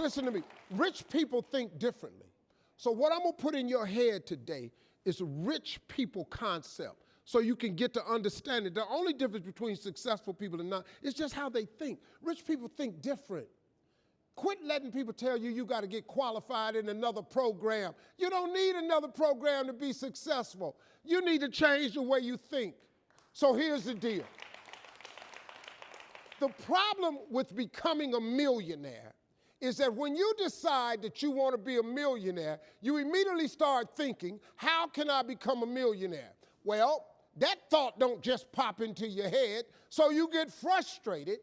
Listen to me. Rich people think differently. So what I'm going to put in your head today is a rich people concept so you can get to understand it. The only difference between successful people and not is just how they think. Rich people think different. Quit letting people tell you you got to get qualified in another program. You don't need another program to be successful. You need to change the way you think. So here's the deal. The problem with becoming a millionaire is that when you decide that you want to be a millionaire, you immediately start thinking, how can I become a millionaire? Well, that thought don't just pop into your head, so you get frustrated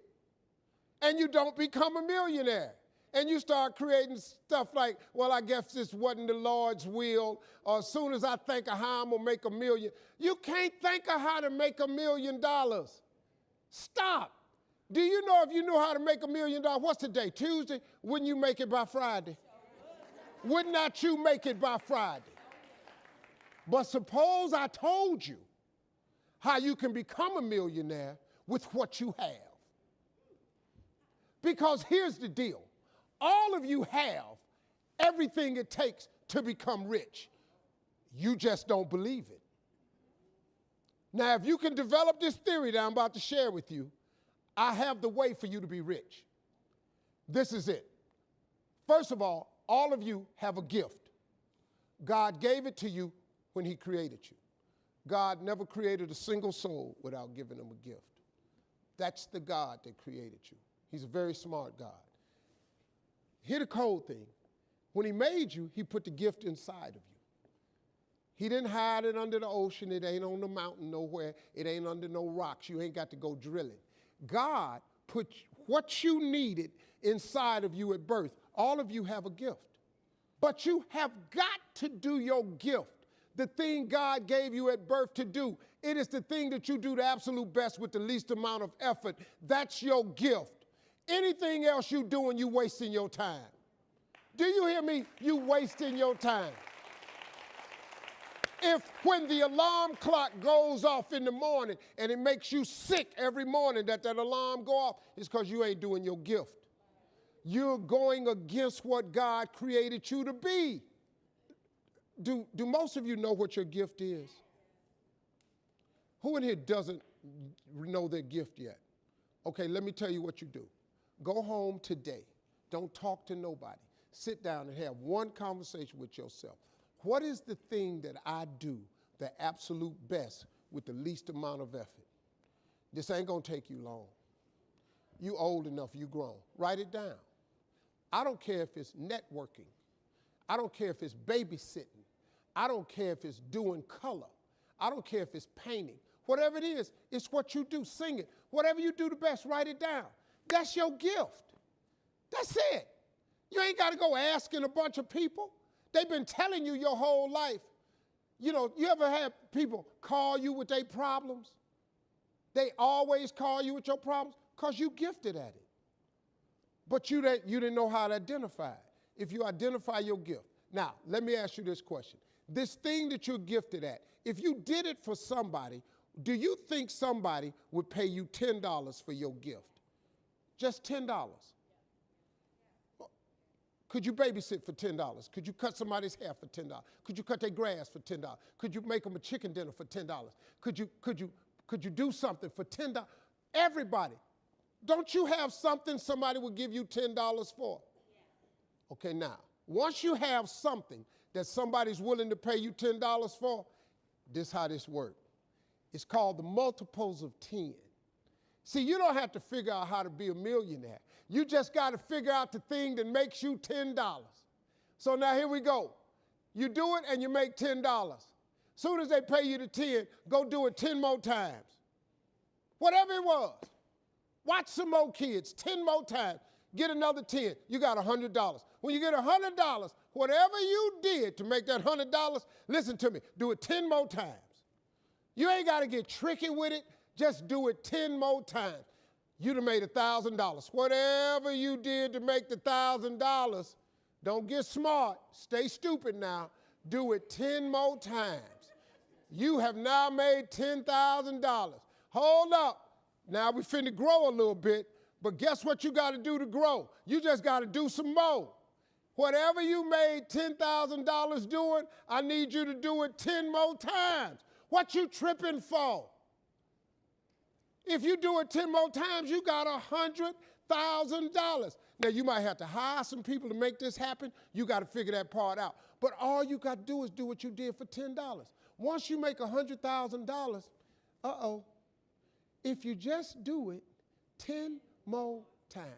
and you don't become a millionaire. And you start creating stuff like, well, I guess this wasn't the Lord's will, or as soon as I think of how I'm going to make $1 million. You can't think of how to make $1 million. Stop. Do you know if you knew how to make $1 million, what's today, Tuesday? Wouldn't you make it by Friday? Would not you make it by Friday? But suppose I told you how you can become a millionaire with what you have. Because here's the deal. All of you have everything it takes to become rich. You just don't believe it. Now, if you can develop this theory that I'm about to share with you, I have the way for you to be rich. This is it. First of all of you have a gift. God gave it to you when he created you. God never created a single soul without giving them a gift. That's the God that created you. He's a very smart God. Here's the cold thing. When he made you, he put the gift inside of you. He didn't hide it under the ocean. It ain't on the mountain nowhere. It ain't under no rocks. You ain't got to go drilling. God put what you needed inside of you at birth. All of you have a gift. But you have got to do your gift, the thing God gave you at birth to do. It is the thing that you do the absolute best with the least amount of effort. That's your gift. Anything else you doing, you wasting your time. Do you hear me? You wasting your time. If when the alarm clock goes off in the morning and it makes you sick every morning that alarm go off, it's because you ain't doing your gift. You're going against what God created you to be. Do most of you know what your gift is? Who in here doesn't know their gift yet? Okay, let me tell you what you do. Go home today. Don't talk to nobody. Sit down and have one conversation with yourself. What is the thing that I do the absolute best with the least amount of effort? This ain't gonna take you long. You old enough, you grown. Write it down. I don't care if it's networking. I don't care if it's babysitting. I don't care if it's doing color. I don't care if it's painting. Whatever it is, it's what you do. Sing it. Whatever you do the best, write it down. That's your gift. That's it. You ain't got to go asking a bunch of people. They've been telling you your whole life. You know, you ever had people call you with their problems? They always call you with your problems because you gifted at it. But you didn't know how to identify it. If you identify your gift. Now, let me ask you this question. This thing that you're gifted at, if you did it for somebody, do you think somebody would pay you $10 for your gift? Just $10. Could you babysit for $10? Could you cut somebody's hair for $10? Could you cut their grass for $10? Could you make them a chicken dinner for $10? Could you do something for $10? Everybody. Don't you have something somebody would give you $10 for? Okay, now, once you have something that somebody's willing to pay you $10 for, this is how this works. It's called the multiples of 10. See, you don't have to figure out how to be a millionaire. You just got to figure out the thing that makes you $10. So now here we go. You do it and you make $10. Soon as they pay you the 10, go do it 10 more times. Whatever it was. Watch some more kids, 10 more times. Get another 10, you got $100. When you get $100, whatever you did to make that $100, listen to me, do it 10 more times. You ain't got to get tricky with it. Just do it 10 more times. You'd have made $1,000. Whatever you did to make the $1,000, don't get smart. Stay stupid now. Do it 10 more times. You have now made $10,000. Hold up. Now we finna grow a little bit. But guess what you got to do to grow? You just got to do some more. Whatever you made $10,000 doing, I need you to do it 10 more times. What you tripping for? If you do it 10 more times, you got $100,000. Now, you might have to hire some people to make this happen. You got to figure that part out. But all you got to do is do what you did for $10. Once you make $100,000, if you just do it 10 more times,